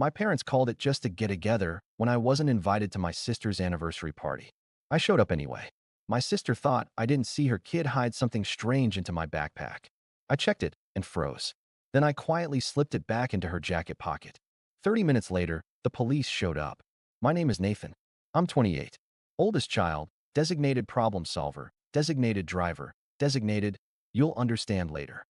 My parents called it just a get-together when I wasn't invited to my sister's anniversary party. I showed up anyway. My sister thought I didn't see her kid hide something strange into my backpack. I checked it and froze. Then I quietly slipped it back into her jacket pocket. 30 minutes later, the police showed up. My name is Nathan. I'm 28. Oldest child, designated problem solver, designated driver, designated, you'll understand later.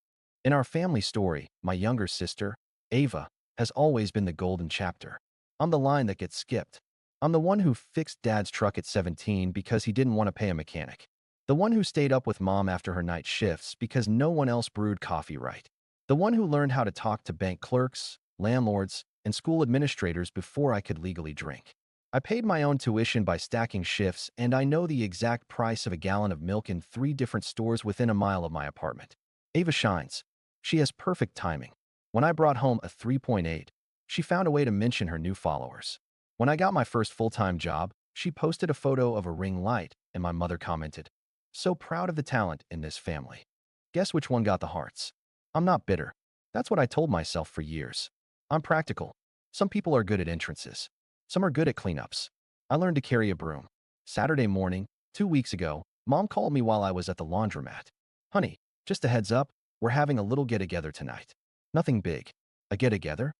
In our family story, my younger sister, Ava, has always been the golden chapter. I'm the line that gets skipped. I'm the one who fixed dad's truck at 17 because he didn't want to pay a mechanic. The one who stayed up with mom after her night shifts because no one else brewed coffee right. The one who learned how to talk to bank clerks, landlords, and school administrators before I could legally drink. I paid my own tuition by stacking shifts, and I know the exact price of a gallon of milk in 3 different stores within a mile of my apartment. Ava shines. She has perfect timing. When I brought home a 3.8, she found a way to mention her new followers. When I got my first full-time job, she posted a photo of a ring light, and my mother commented, "So proud of the talent in this family." Guess which one got the hearts? I'm not bitter. That's what I told myself for years. I'm practical. Some people are good at entrances. Some are good at cleanups. I learned to carry a broom. Saturday morning, 2 weeks ago, mom called me while I was at the laundromat. "Honey, just a heads up, we're having a little get-together tonight." Nothing big. A get-together?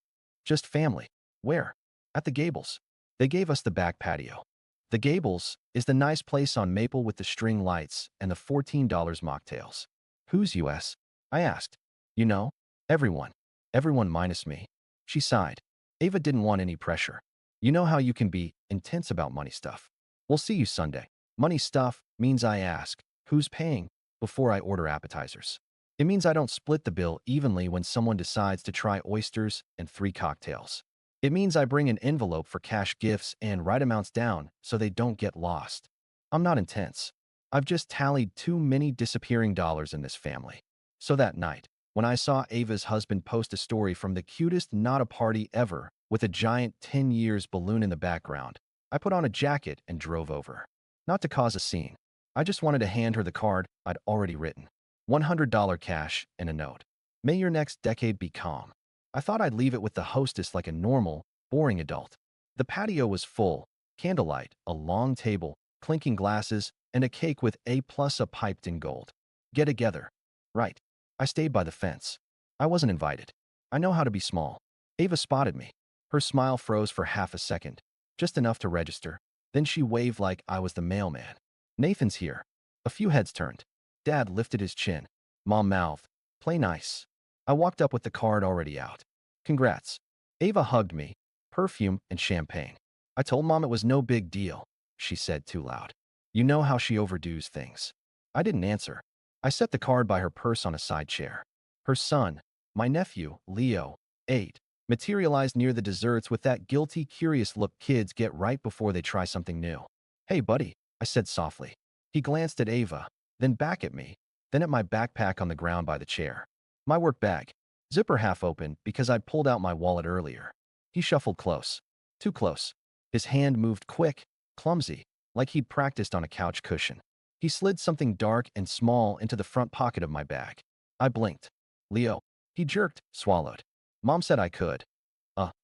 Just family. Where? At the Gables. They gave us the back patio. The Gables is the nice place on Maple with the string lights and the $14 mocktails. Who's US? I asked. You know, everyone. Everyone minus me. She sighed. Ava didn't want any pressure. You know how you can be intense about money stuff. We'll see you Sunday. Money stuff means I ask, who's paying, before I order appetizers. It means I don't split the bill evenly when someone decides to try oysters and 3 cocktails. It means I bring an envelope for cash gifts and write amounts down so they don't get lost. I'm not intense. I've just tallied too many disappearing dollars in this family. So that night, when I saw Ava's husband post a story from the cutest not a party ever with a giant 10 years balloon in the background, I put on a jacket and drove over. Not to cause a scene. I just wanted to hand her the card I'd already written. $100 cash and a note. May your next decade be calm. I thought I'd leave it with the hostess like a normal, boring adult. The patio was full, candlelight, a long table, clinking glasses, and a cake with A+ piped in gold. Get together. Right. I stayed by the fence. I wasn't invited. I know how to be small. Ava spotted me. Her smile froze for half a second, just enough to register. Then she waved like I was the mailman. Nathan's here. A few heads turned. Dad lifted his chin. Mom mouthed, "Play nice." I walked up with the card already out. "Congrats." Ava hugged me, perfume and champagne. I told Mom it was no big deal, she said too loud. You know how she overdoes things. I didn't answer. I set the card by her purse on a side chair. Her son, my nephew, Leo, 8, materialized near the desserts with that guilty, curious look kids get right before they try something new. "Hey, buddy," I said softly. He glanced at Ava, then back at me, then at my backpack on the ground by the chair. My work bag. Zipper half open because I'd pulled out my wallet earlier. He shuffled close. Too close. His hand moved quick, clumsy, like he'd practiced on a couch cushion. He slid something dark and small into the front pocket of my bag. I blinked. "Leo." He jerked, swallowed. "Mom said I could."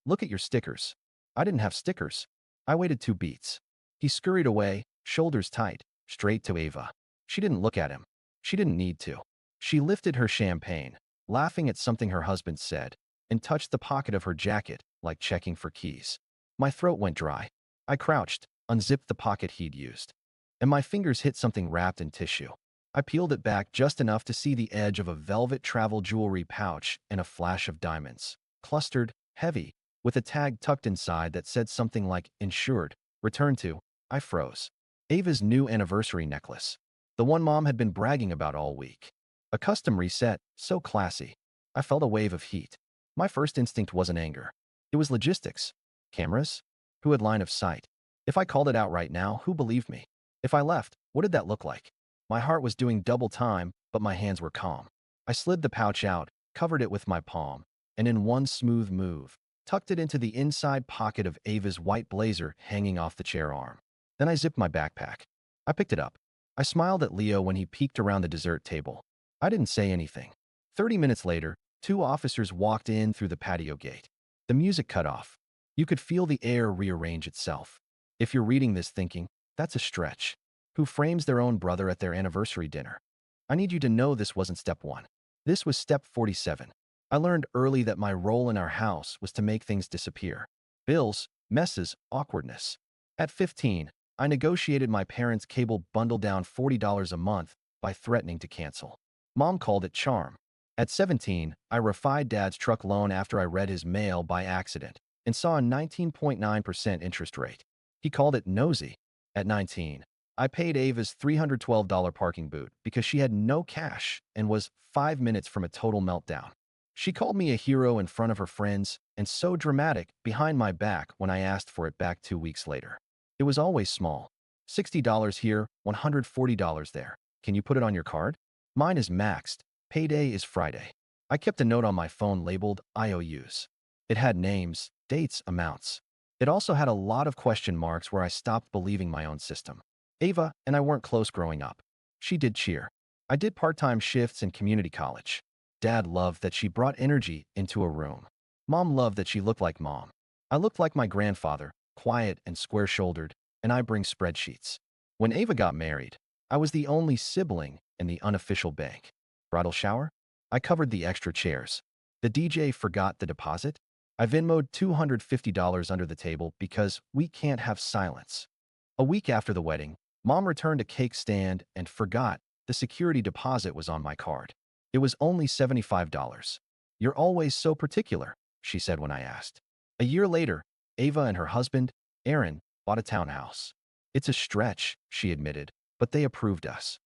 Look at your stickers." I didn't have stickers. I waited 2 beats. He scurried away, shoulders tight, straight to Ava. She didn't look at him. She didn't need to. She lifted her champagne, laughing at something her husband said, and touched the pocket of her jacket like checking for keys. My throat went dry. I crouched, unzipped the pocket he'd used, and my fingers hit something wrapped in tissue. I peeled it back just enough to see the edge of a velvet travel jewelry pouch and a flash of diamonds, clustered, heavy, with a tag tucked inside that said something like "Insured, Return to." I froze. Ava's new anniversary necklace. The one Mom had been bragging about all week. A custom reset, so classy. I felt a wave of heat. My first instinct wasn't anger. It was logistics. Cameras? Who had line of sight? If I called it out right now, who believed me? If I left, what did that look like? My heart was doing double time, but my hands were calm. I slid the pouch out, covered it with my palm, and in one smooth move, tucked it into the inside pocket of Ava's white blazer hanging off the chair arm. Then I zipped my backpack. I picked it up. I smiled at Leo when he peeked around the dessert table. I didn't say anything. 30 minutes later, 2 officers walked in through the patio gate. The music cut off. You could feel the air rearrange itself. If you're reading this thinking, that's a stretch. Who frames their own brother at their anniversary dinner? I need you to know this wasn't step 1. This was step 47. I learned early that my role in our house was to make things disappear. Bills, messes, awkwardness. At 15, I negotiated my parents' cable bundle down $40 a month by threatening to cancel. Mom called it charm. At 17, I refied Dad's truck loan after I read his mail by accident and saw a 19.9% interest rate. He called it nosy. At 19, I paid Ava's $312 parking boot because she had no cash and was 5 minutes from a total meltdown. She called me a hero in front of her friends and so dramatic behind my back when I asked for it back 2 weeks later. It was always small. $60 here, $140 there. Can you put it on your card? Mine is maxed. Payday is Friday. I kept a note on my phone labeled IOUs. It had names, dates, amounts. It also had a lot of question marks where I stopped believing my own system. Ava and I weren't close growing up. She did cheer. I did part-time shifts in community college. Dad loved that she brought energy into a room. Mom loved that she looked like Mom. I looked like my grandfather, quiet and square-shouldered, and I bring spreadsheets. When Ava got married, I was the only sibling in the unofficial bank. Bridal shower? I covered the extra chairs. The DJ forgot the deposit? I Venmoed $250 under the table because we can't have silence. A week after the wedding, Mom returned a cake stand and forgot the security deposit was on my card. It was only $75. You're always so particular, she said when I asked. A year later, Ava and her husband, Aaron, bought a townhouse. It's a stretch, she admitted, but they approved us.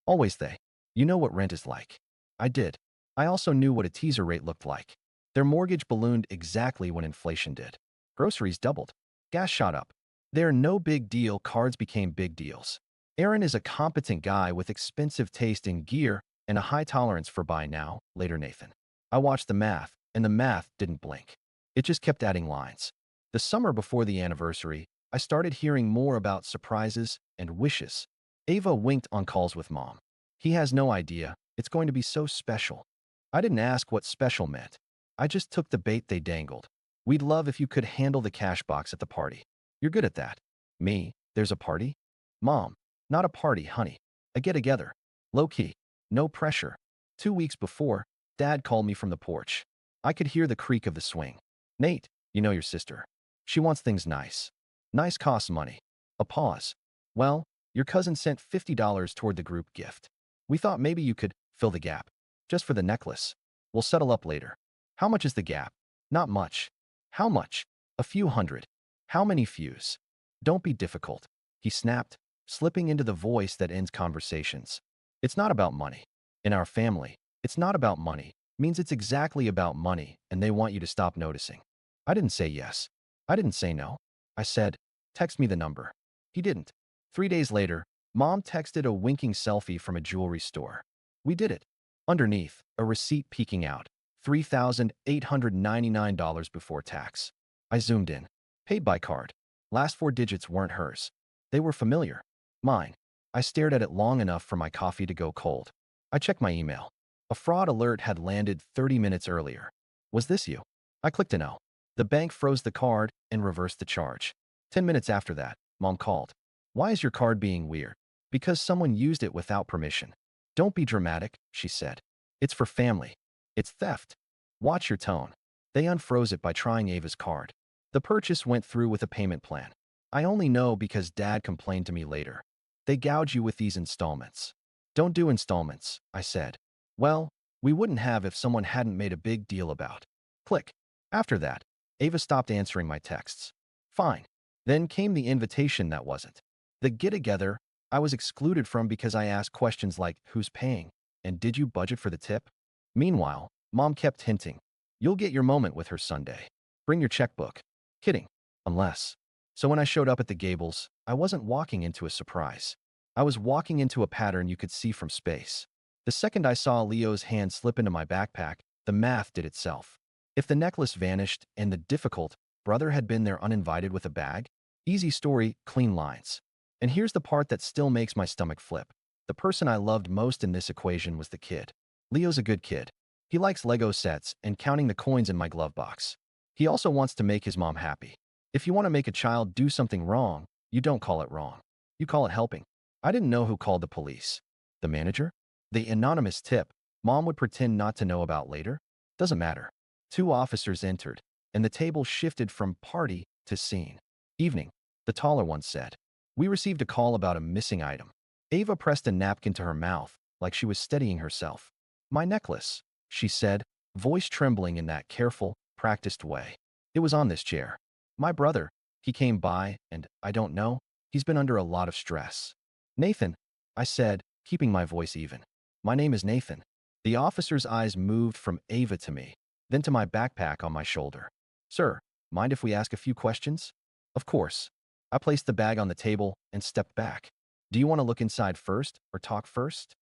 Always they. You know what rent is like. I did. I also knew what a teaser rate looked like. Their mortgage ballooned exactly when inflation did. Groceries doubled. Gas shot up. They're no big deal, cards became big deals. Aaron is a competent guy with expensive taste in gear and a high tolerance for buy now, later Nathan. I watched the math, and the math didn't blink. It just kept adding lines. The summer before the anniversary, I started hearing more about surprises and wishes. Ava winked on calls with Mom. He has no idea. It's going to be so special. I didn't ask what special meant. I just took the bait they dangled. We'd love if you could handle the cash box at the party. You're good at that. Me? There's a party? Mom, not a party, honey. A get-together. Low-key. No pressure. 2 weeks before, Dad called me from the porch. I could hear the creak of the swing. Nate, you know your sister. She wants things nice. Nice costs money. A pause. Well, your cousin sent $50 toward the group gift. We thought maybe you could fill the gap. Just for the necklace. We'll settle up later. How much is the gap? Not much. How much? A few hundred. How many fews? Don't be difficult, he snapped, slipping into the voice that ends conversations. It's not about money. In our family, it's not about money means it's exactly about money and they want you to stop noticing. I didn't say yes. I didn't say no. I said, text me the number. He didn't. 3 days later, Mom texted a winking selfie from a jewelry store. We did it. Underneath, a receipt peeking out. $3,899 before tax. I zoomed in. Paid by card. Last 4 digits weren't hers. They were familiar. Mine. I stared at it long enough for my coffee to go cold. I checked my email. A fraud alert had landed 30 minutes earlier. Was this you? I clicked a no. The bank froze the card and reversed the charge. 10 minutes after that, Mom called. Why is your card being weird? Because someone used it without permission. Don't be dramatic, she said. It's for family. It's theft. Watch your tone. They unfroze it by trying Ava's card. The purchase went through with a payment plan. I only know because Dad complained to me later. They gouge you with these installments. Don't do installments, I said. Well, we wouldn't have if someone hadn't made a big deal about. Click. After that, Ava stopped answering my texts. Fine. Then came the invitation that wasn't. The get-together I was excluded from because I asked questions like, who's paying? And did you budget for the tip? Meanwhile, Mom kept hinting, you'll get your moment with her Sunday. Bring your checkbook. Kidding. Unless. So when I showed up at the Gables, I wasn't walking into a surprise. I was walking into a pattern you could see from space. The second I saw Leo's hand slip into my backpack, the math did itself. If the necklace vanished and the difficult brother had been there uninvited with a bag, easy story, clean lines. And here's the part that still makes my stomach flip. The person I loved most in this equation was the kid. Leo's a good kid. He likes Lego sets and counting the coins in my glove box. He also wants to make his mom happy. If you want to make a child do something wrong, you don't call it wrong. You call it helping. I didn't know who called the police. The manager? The anonymous tip Mom would pretend not to know about later? Doesn't matter. Two officers entered, and the table shifted from party to scene. Evening, the taller one said. We received a call about a missing item. Ava pressed a napkin to her mouth, like she was steadying herself. My necklace, she said, voice trembling in that careful, practiced way. It was on this chair. My brother, he came by, and I don't know, he's been under a lot of stress. Nathan, I said, keeping my voice even. My name is Nathan. The officer's eyes moved from Ava to me, then to my backpack on my shoulder. Sir, mind if we ask a few questions? Of course. I placed the bag on the table and stepped back. Do you want to look inside first or talk first?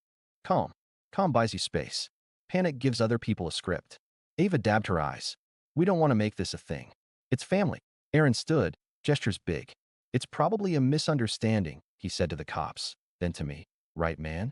Calm. Calm buys you space. Panic gives other people a script. Ava dabbed her eyes. We don't want to make this a thing. It's family. Aaron stood, gestures big. It's probably a misunderstanding, he said to the cops, then to me. Right, man?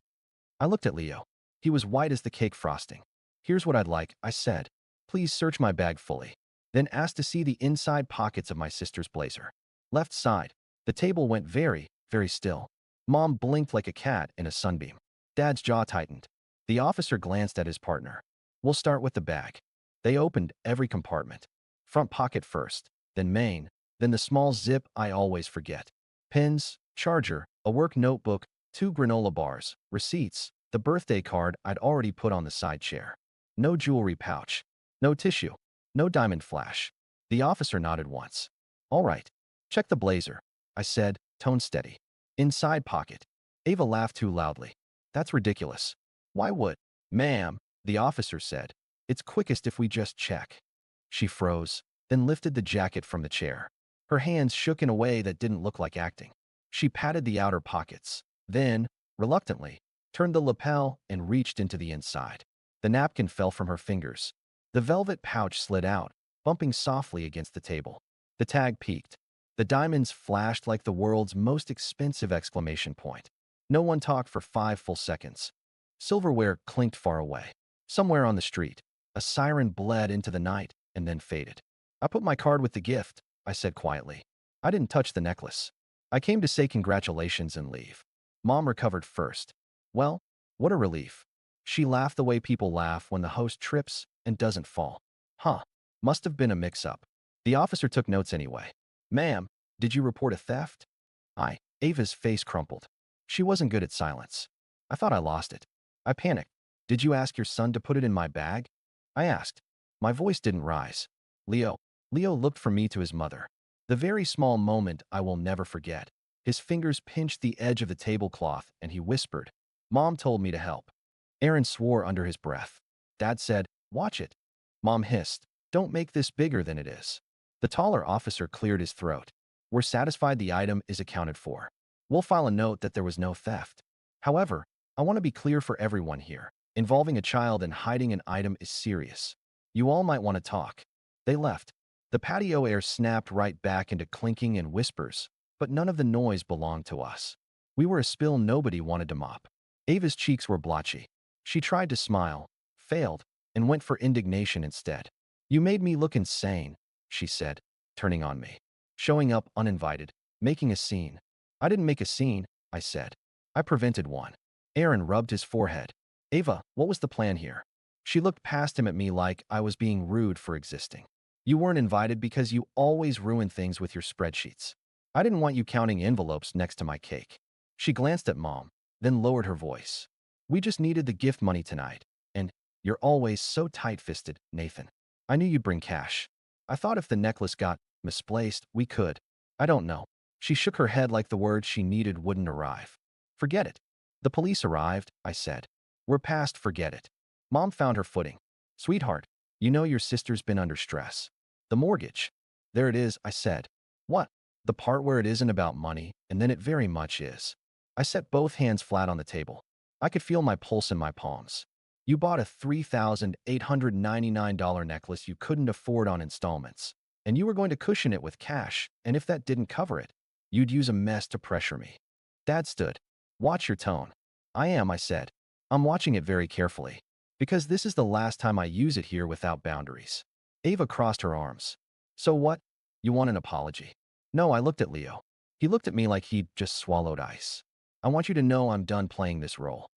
I looked at Leo. He was white as the cake frosting. Here's what I'd like, I said. Please search my bag fully. Then asked to see the inside pockets of my sister's blazer. Left side. The table went very, very still. Mom blinked like a cat in a sunbeam. Dad's jaw tightened. The officer glanced at his partner. We'll start with the bag. They opened every compartment. Front pocket first, then main, then the small zip I always forget. Pens, charger, a work notebook, 2 granola bars, receipts, the birthday card I'd already put on the side chair. No jewelry pouch. No tissue. No diamond flash. The officer nodded once. All right. Check the blazer, I said, tone steady. Inside pocket. Ava laughed too loudly. That's ridiculous. Why would? Ma'am, the officer said. It's quickest if we just check. She froze, then lifted the jacket from the chair. Her hands shook in a way that didn't look like acting. She patted the outer pockets, then, reluctantly, turned the lapel and reached into the inside. The napkin fell from her fingers. The velvet pouch slid out, bumping softly against the table. The tag peaked. The diamonds flashed like the world's most expensive exclamation point. No one talked for 5 full seconds. Silverware clinked far away. Somewhere on the street, a siren bled into the night and then faded. I put my card with the gift, I said quietly. I didn't touch the necklace. I came to say congratulations and leave. Mom recovered first. Well, what a relief. She laughed the way people laugh when the host trips and doesn't fall. Huh. Must have been a mix-up. The officer took notes anyway. Ma'am, did you report a theft? Ava's face crumpled. She wasn't good at silence. I thought I lost it. I panicked. Did you ask your son to put it in my bag? I asked. My voice didn't rise. Leo. Leo looked from me to his mother. The very small moment I will never forget. His fingers pinched the edge of the tablecloth and he whispered, Mom told me to help. Aaron swore under his breath. Dad said, watch it. Mom hissed, don't make this bigger than it is. The taller officer cleared his throat. We're satisfied the item is accounted for. We'll file a note that there was no theft. However, I want to be clear for everyone here. Involving a child and hiding an item is serious. You all might want to talk. They left. The patio air snapped right back into clinking and whispers, but none of the noise belonged to us. We were a spill nobody wanted to mop. Ava's cheeks were blotchy. She tried to smile, failed, and went for indignation instead. You made me look insane, she said, turning on me. Showing up uninvited, making a scene. I didn't make a scene, I said. I prevented one. Aaron rubbed his forehead. Ava, what was the plan here? She looked past him at me like I was being rude for existing. You weren't invited because you always ruin things with your spreadsheets. I didn't want you counting envelopes next to my cake. She glanced at Mom, then lowered her voice. We just needed the gift money tonight, and you're always so tight-fisted, Nathan. I knew you'd bring cash. I thought if the necklace got misplaced, we could. I don't know. She shook her head like the word she needed wouldn't arrive. Forget it. The police arrived, I said. We're past forget it. Mom found her footing. Sweetheart, you know your sister's been under stress. The mortgage. There it is, I said. What? The part where it isn't about money, and then it very much is. I set both hands flat on the table. I could feel my pulse in my palms. You bought a $3,899 necklace you couldn't afford on installments, and you were going to cushion it with cash, and if that didn't cover it, you'd use a mess to pressure me. Dad stood. Watch your tone. I am, I said. I'm watching it very carefully, because this is the last time I use it here without boundaries. Ava crossed her arms. So what? You want an apology? No, I looked at Leo. He looked at me like he'd just swallowed ice. I want you to know I'm done playing this role.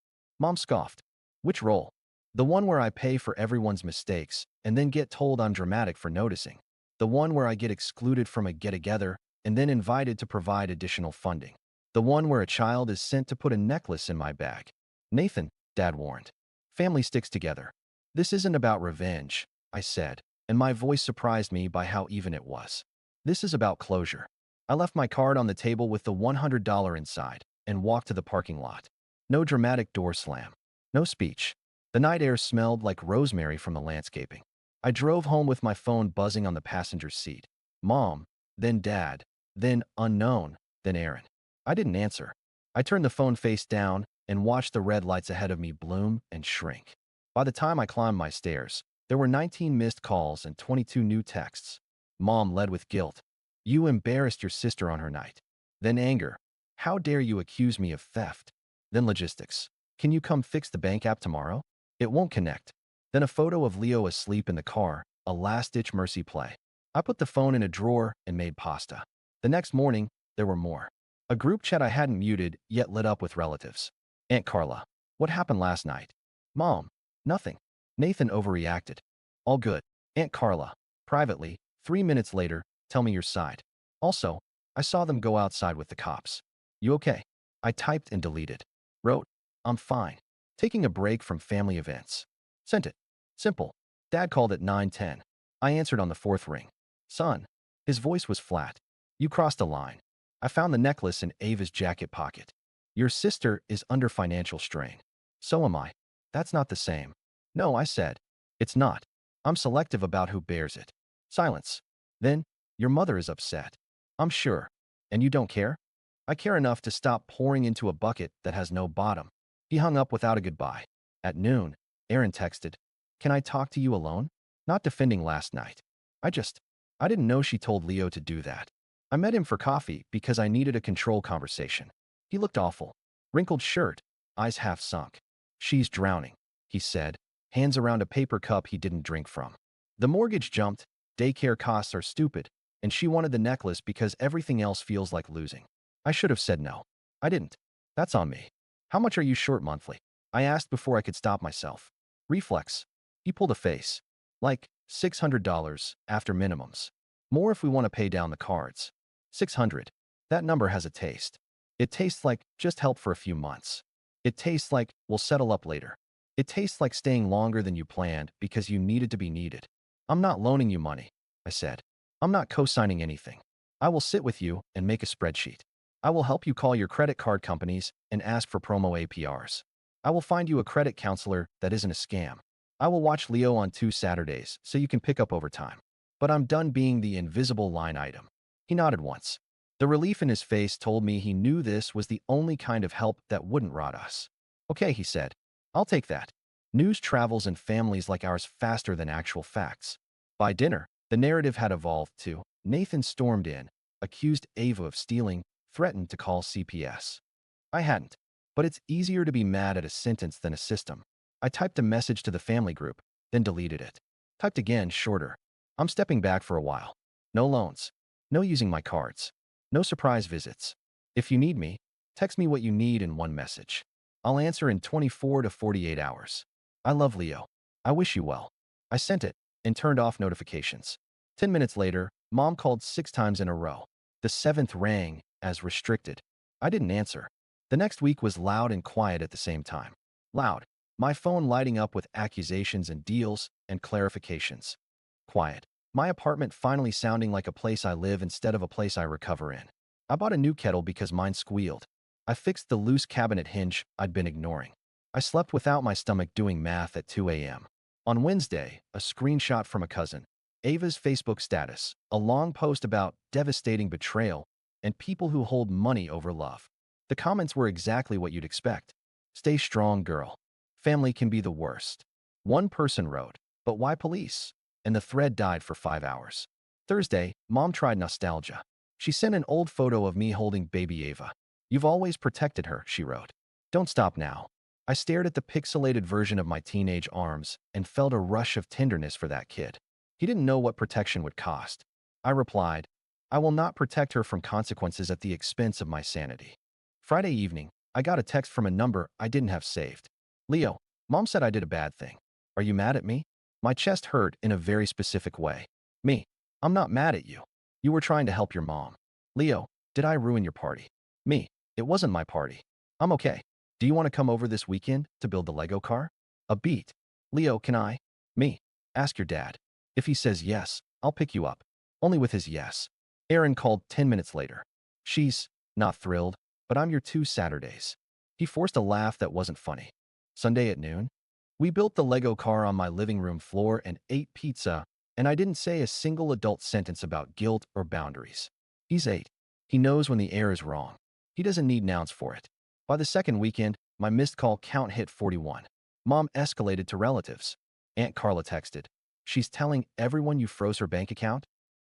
Mom scoffed. Which role? The one where I pay for everyone's mistakes and then get told I'm dramatic for noticing. The one where I get excluded from a get-together and then invited to provide additional funding. The one where a child is sent to put a necklace in my bag. Nathan, Dad warned. Family sticks together. This isn't about revenge, I said, and my voice surprised me by how even it was. This is about closure. I left my card on the table with the $100 inside and walked to the parking lot. No dramatic door slam. No speech. The night air smelled like rosemary from the landscaping. I drove home with my phone buzzing on the passenger seat. Mom, then Dad, then unknown, then Aaron. I didn't answer. I turned the phone face down and watched the red lights ahead of me bloom and shrink. By the time I climbed my stairs, there were 19 missed calls and 22 new texts. Mom led with guilt. You embarrassed your sister on her night. Then anger. How dare you accuse me of theft? Then logistics. Can you come fix the bank app tomorrow? It won't connect. Then a photo of Leo asleep in the car, a last-ditch mercy play. I put the phone in a drawer and made pasta. The next morning, there were more. A group chat I hadn't muted, yet lit up with relatives. Aunt Carla. What happened last night? Mom. Nothing. Nathan overreacted. All good. Aunt Carla. Privately, 3 minutes later, tell me your side. Also, I saw them go outside with the cops. You okay? I typed and deleted. Wrote, I'm fine. Taking a break from family events. Sent it. Simple. Dad called at 9:10. I answered on the fourth ring. Son. His voice was flat. You crossed a line. I found the necklace in Ava's jacket pocket. Your sister is under financial strain. So am I. That's not the same. No, I said. It's not. I'm selective about who bears it. Silence. Then, your mother is upset. I'm sure. And you don't care? I care enough to stop pouring into a bucket that has no bottom. He hung up without a goodbye. At noon, Aaron texted, Can I talk to you alone? Not defending last night. I didn't know she told Leo to do that. I met him for coffee because I needed a control conversation. He looked awful. Wrinkled shirt, eyes half sunk. She's drowning, he said, hands around a paper cup he didn't drink from. The mortgage jumped, daycare costs are stupid, and she wanted the necklace because everything else feels like losing. I should have said no. I didn't. That's on me. How much are you short monthly? I asked before I could stop myself. Reflex. He pulled a face. Like $600 after minimums. More if we want to pay down the cards. 600. That number has a taste. It tastes like just help for a few months. It tastes like we'll settle up later. It tastes like staying longer than you planned because you needed to be needed. I'm not loaning you money, I said. I'm not co-signing anything. I will sit with you and make a spreadsheet. I will help you call your credit card companies and ask for promo APRs. I will find you a credit counselor that isn't a scam. I will watch Leo on 2 Saturdays so you can pick up over time. But I'm done being the invisible line item. He nodded once. The relief in his face told me he knew this was the only kind of help that wouldn't rot us. Okay, he said. I'll take that. News travels in families like ours faster than actual facts. By dinner, the narrative had evolved to Nathan stormed in, accused Ava of stealing, threatened to call CPS. I hadn't. But it's easier to be mad at a sentence than a system. I typed a message to the family group, then deleted it. Typed again, shorter. I'm stepping back for a while. No loans. No using my cards. No surprise visits. If you need me, text me what you need in one message. I'll answer in 24 to 48 hours. I love Leo. I wish you well. I sent it and turned off notifications. 10 minutes later, Mom called 6 times in a row. The 7th rang as restricted. I didn't answer. The next week was loud and quiet at the same time. Loud. My phone lighting up with accusations and deals and clarifications. Quiet. My apartment finally sounding like a place I live instead of a place I recover in. I bought a new kettle because mine squealed. I fixed the loose cabinet hinge I'd been ignoring. I slept without my stomach doing math at 2 a.m. On Wednesday, a screenshot from a cousin, Ava's Facebook status, a long post about devastating betrayal, and people who hold money over love. The comments were exactly what you'd expect. Stay strong, girl. Family can be the worst. One person wrote, but why police? And the thread died for 5 hours. Thursday, Mom tried nostalgia. She sent an old photo of me holding baby Ava. You've always protected her, she wrote. Don't stop now. I stared at the pixelated version of my teenage arms and felt a rush of tenderness for that kid. He didn't know what protection would cost. I replied, I will not protect her from consequences at the expense of my sanity. Friday evening, I got a text from a number I didn't have saved. Leo, Mom said I did a bad thing. Are you mad at me? My chest hurt in a very specific way. Me, I'm not mad at you. You were trying to help your mom. Leo, did I ruin your party? Me, it wasn't my party. I'm okay. Do you want to come over this weekend to build the Lego car? A beat. Leo, can I? Me, ask your dad. If he says yes, I'll pick you up. Only with his yes. Aaron called 10 minutes later. She's not thrilled, but I'm your 2 Saturdays. He forced a laugh that wasn't funny. Sunday at noon? We built the Lego car on my living room floor and ate pizza, and I didn't say a single adult sentence about guilt or boundaries. He's 8. He knows when the air is wrong. He doesn't need nouns for it. By the second weekend, my missed call count hit 41. Mom escalated to relatives. Aunt Carla texted. She's telling everyone you froze her bank account?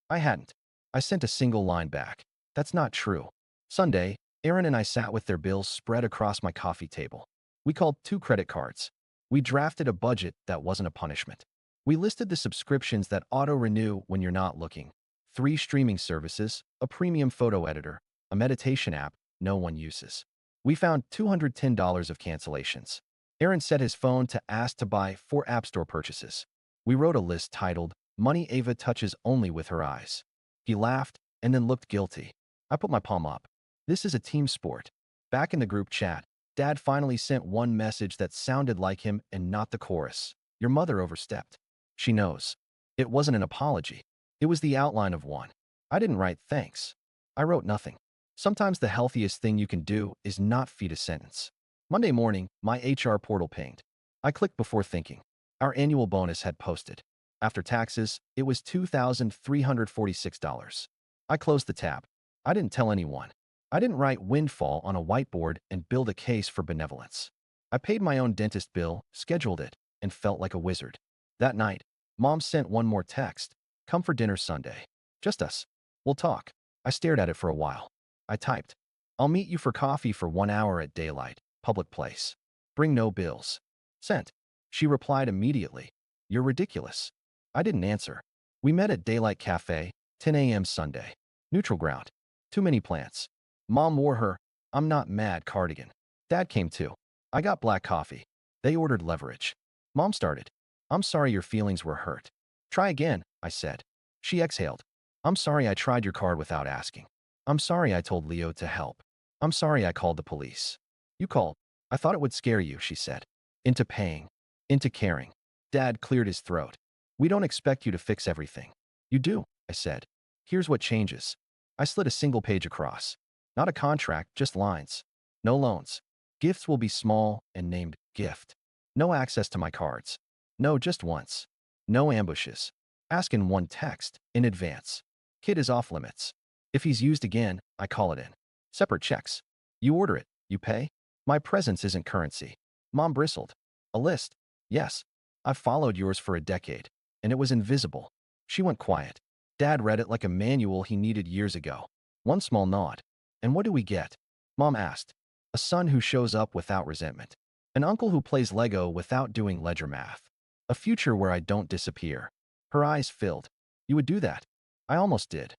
I hadn't. I sent a single line back. That's not true. Sunday, Aaron and I sat with their bills spread across my coffee table. We called 2 credit cards. We drafted a budget that wasn't a punishment. We listed the subscriptions that auto-renew when you're not looking. 3 streaming services, a premium photo editor, a meditation app no one uses. We found $210 of cancellations. Aaron set his phone to ask to buy 4 App Store purchases. We wrote a list titled, Money Ava Touches Only with Her Eyes. He laughed and then looked guilty. I put my palm up. This is a team sport. Back in the group chat, Dad finally sent one message that sounded like him and not the chorus. Your mother overstepped. She knows. It wasn't an apology. It was the outline of one. I didn't write thanks. I wrote nothing. Sometimes the healthiest thing you can do is not feed a sentence. Monday morning, my HR portal pinged. I clicked before thinking. Our annual bonus had posted. After taxes, it was $2,346. I closed the tab. I didn't tell anyone. I didn't write windfall on a whiteboard and build a case for benevolence. I paid my own dentist bill, scheduled it, and felt like a wizard. That night, Mom sent one more text. Come for dinner Sunday. Just us. We'll talk. I stared at it for a while. I typed. I'll meet you for coffee for 1 hour at daylight, public place. Bring no bills. Sent. She replied immediately. You're ridiculous. I didn't answer. We met at Daylight Cafe, 10 a.m. Sunday. Neutral ground. Too many plants. Mom wore her I'm not mad cardigan. Dad came too. I got black coffee. They ordered leverage. Mom started. I'm sorry your feelings were hurt. Try again, I said. She exhaled. I'm sorry I tried your card without asking. I'm sorry I told Leo to help. I'm sorry I called the police. You called. I thought it would scare you, she said. Into paying. Into caring. Dad cleared his throat. We don't expect you to fix everything. You do, I said. Here's what changes. I slid a single page across. Not a contract, just lines. No loans. Gifts will be small and named gift. No access to my cards. No, just once. No ambushes. Ask in one text, in advance. Kid is off limits. If he's used again, I call it in. Separate checks. You order it, you pay. My presence isn't currency. Mom bristled. A list. Yes. I've followed yours for a decade, and it was invisible. She went quiet. Dad read it like a manual he needed years ago. One small nod. And what do we get? Mom asked. A son who shows up without resentment. An uncle who plays Lego without doing ledger math. A future where I don't disappear. Her eyes filled. You would do that? I almost did.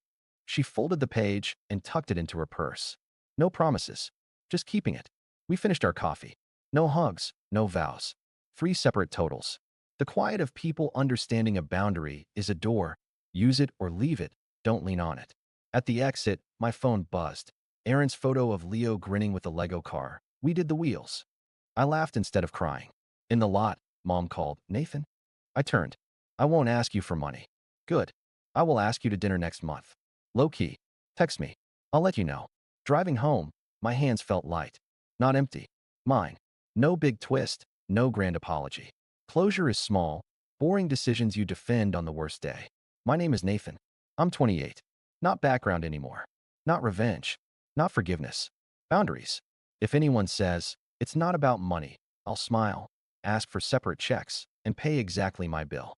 She folded the page and tucked it into her purse. No promises. Just keeping it. We finished our coffee. No hugs, no vows. 3 separate totals. The quiet of people understanding a boundary is a door. Use it or leave it. Don't lean on it. At the exit, my phone buzzed. Aaron's photo of Leo grinning with a Lego car. We did the wheels. I laughed instead of crying. In the lot, Mom called, Nathan? I turned. I won't ask you for money. Good. I will ask you to dinner next month. Low key. Text me. I'll let you know. Driving home, my hands felt light. Not empty. Mine. No big twist. No grand apology. Closure is small, boring decisions you defend on the worst day. My name is Nathan. I'm 28. Not background anymore. Not revenge. Not forgiveness. Boundaries. If anyone says, it's not about money, I'll smile, ask for separate checks, and pay exactly my bill.